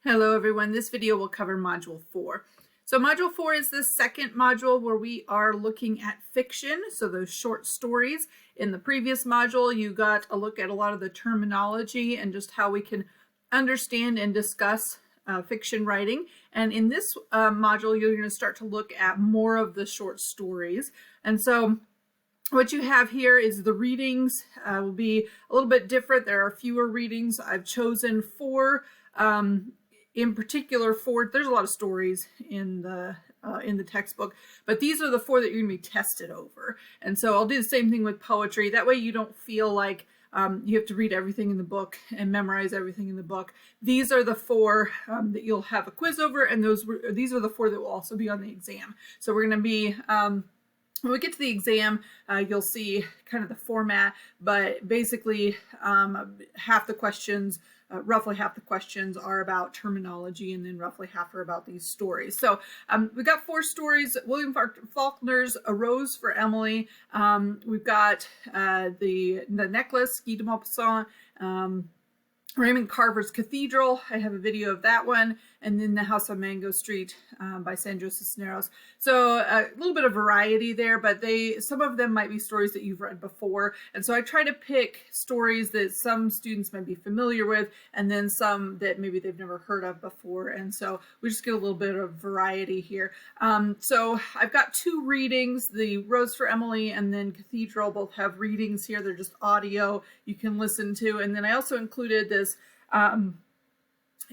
Hello everyone, this video will cover Module 4. So Module 4 is the second module where we are looking at fiction, so those short stories. In the previous module, you got a look at a lot of the terminology and just how we can understand and discuss fiction writing. And in this module, you're going to start to look at more of the short stories. And so what you have here is the readings will be a little bit different. There are fewer readings. I've chosen four. In particular, there's a lot of stories in the textbook, but these are the four that you're going to be tested over. And so I'll do the same thing with poetry. That way you don't feel like you have to read everything in the book and memorize everything in the book. These are the four that you'll have a quiz over, and these are the four that will also be on the exam. So we're going to be when we get to the exam, you'll see kind of the format, but basically roughly half the questions are about terminology, and then roughly half are about these stories. So we've got four stories. William Faulkner's A Rose for Emily. We've got the Necklace, Guy de Maupassant. Raymond Carver's Cathedral, I have a video of that one, and then The House on Mango Street by Sandro Cisneros. So a little bit of variety there, but some of them might be stories that you've read before. And so I try to pick stories that some students might be familiar with, and then some that maybe they've never heard of before. And so we just get a little bit of variety here. So I've got two readings, the Rose for Emily and then Cathedral, both have readings here. They're just audio you can listen to. And then I also included this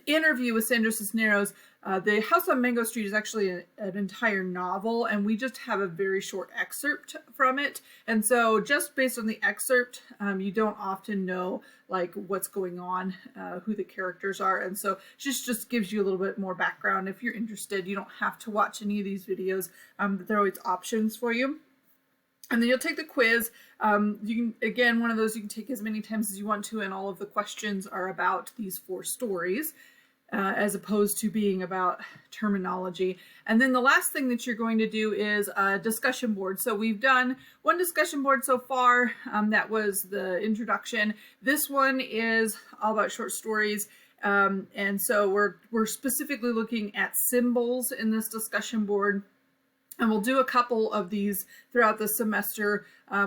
interview with Sandro Cisneros. The House on Mango Street is actually an entire novel, and we just have a very short excerpt from it. And so just based on the excerpt, you don't often know like what's going on, who the characters are. And so just gives you a little bit more background. If you're interested, you don't have to watch any of these videos, but there are always options for you. And then you'll take the quiz. You can, again, one of those you can take as many times as you want to, and all of the questions are about these four stories, as opposed to being about terminology. And then the last thing that you're going to do is a discussion board. So we've done one discussion board so far. That was the introduction. This one is all about short stories. And so we're specifically looking at symbols in this discussion board. And we'll do a couple of these throughout the semester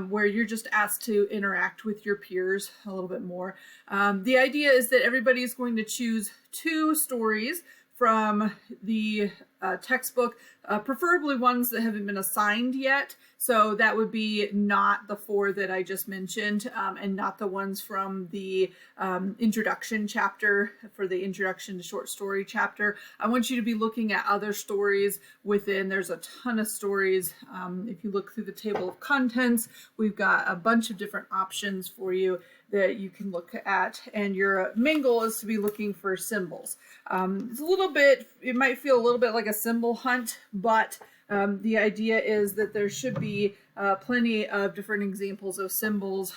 where you're just asked to interact with your peers a little bit more. The idea is that everybody is going to choose two stories from the textbook, preferably ones that haven't been assigned yet. So that would be not the four that I just mentioned, and not the ones from the introduction chapter, for the introduction to short story chapter. I want you to be looking at other stories within. There's a ton of stories. If you look through the table of contents, we've got a bunch of different options for you that you can look at, and your main goal is to be looking for symbols. It's a little bit, it might feel a little bit like a symbol hunt, but the idea is that there should be plenty of different examples of symbols.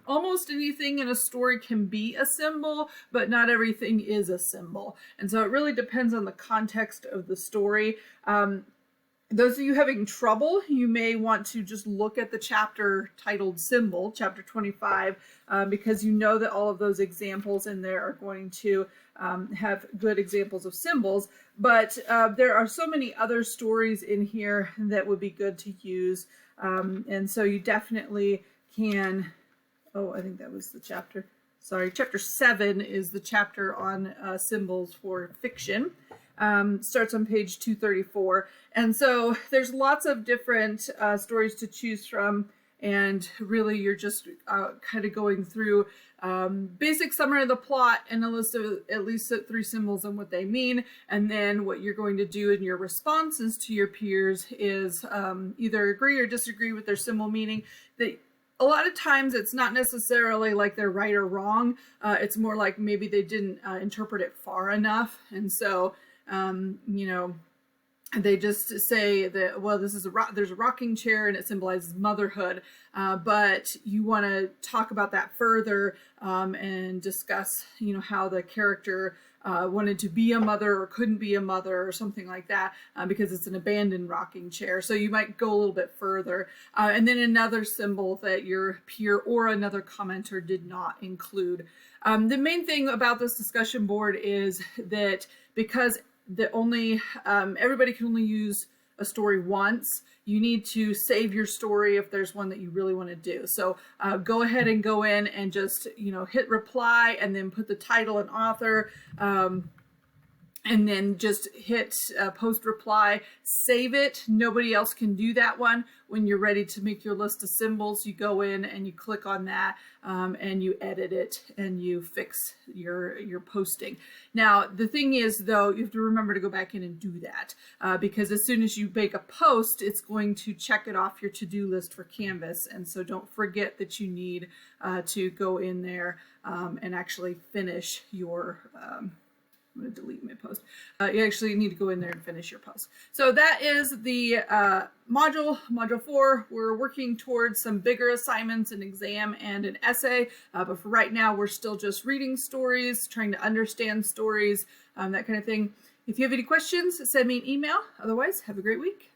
Almost anything in a story can be a symbol, but not everything is a symbol. And so it really depends on the context of the story. Those of you having trouble, you may want to just look at the chapter titled Symbol, chapter 25, because you know that all of those examples in there are going to have good examples of symbols. But there are so many other stories in here that would be good to use. And so you definitely can, I think that was the chapter. Sorry, chapter 7 is the chapter on symbols for fiction. Starts on page 234. And so there's lots of different stories to choose from, and really you're just kind of going through basic summary of the plot and a list of at least 3 symbols and what they mean. And then what you're going to do in your responses to your peers is either agree or disagree with their symbol meaning. A lot of times it's not necessarily like they're right or wrong. It's more like maybe they didn't interpret it far enough. And so you know, they just say that, well, there's a rocking chair and it symbolizes motherhood, but you want to talk about that further and discuss, how the character wanted to be a mother or couldn't be a mother or something like that, because it's an abandoned rocking chair. So you might go a little bit further. And then another symbol that your peer or another commenter did not include. The main thing about this discussion board is that because everybody can only use a story once, you need to save your story if there's one that you really want to do. So go ahead and go in and just, hit reply and then put the title and author, and then just hit post reply, save it. Nobody else can do that one. When you're ready to make your list of symbols, you go in and you click on that, and you edit it and you fix your posting. Now, the thing is, though, you have to remember to go back in and do that, because as soon as you make a post, it's going to check it off your to-do list for Canvas. And so don't forget that you need to go in there and actually finish your I'm going to delete my post. You actually need to go in there and finish your post. So that is the module 4. We're working towards some bigger assignments, an exam and an essay. But for right now, we're still just reading stories, trying to understand stories, that kind of thing. If you have any questions, send me an email. Otherwise, have a great week.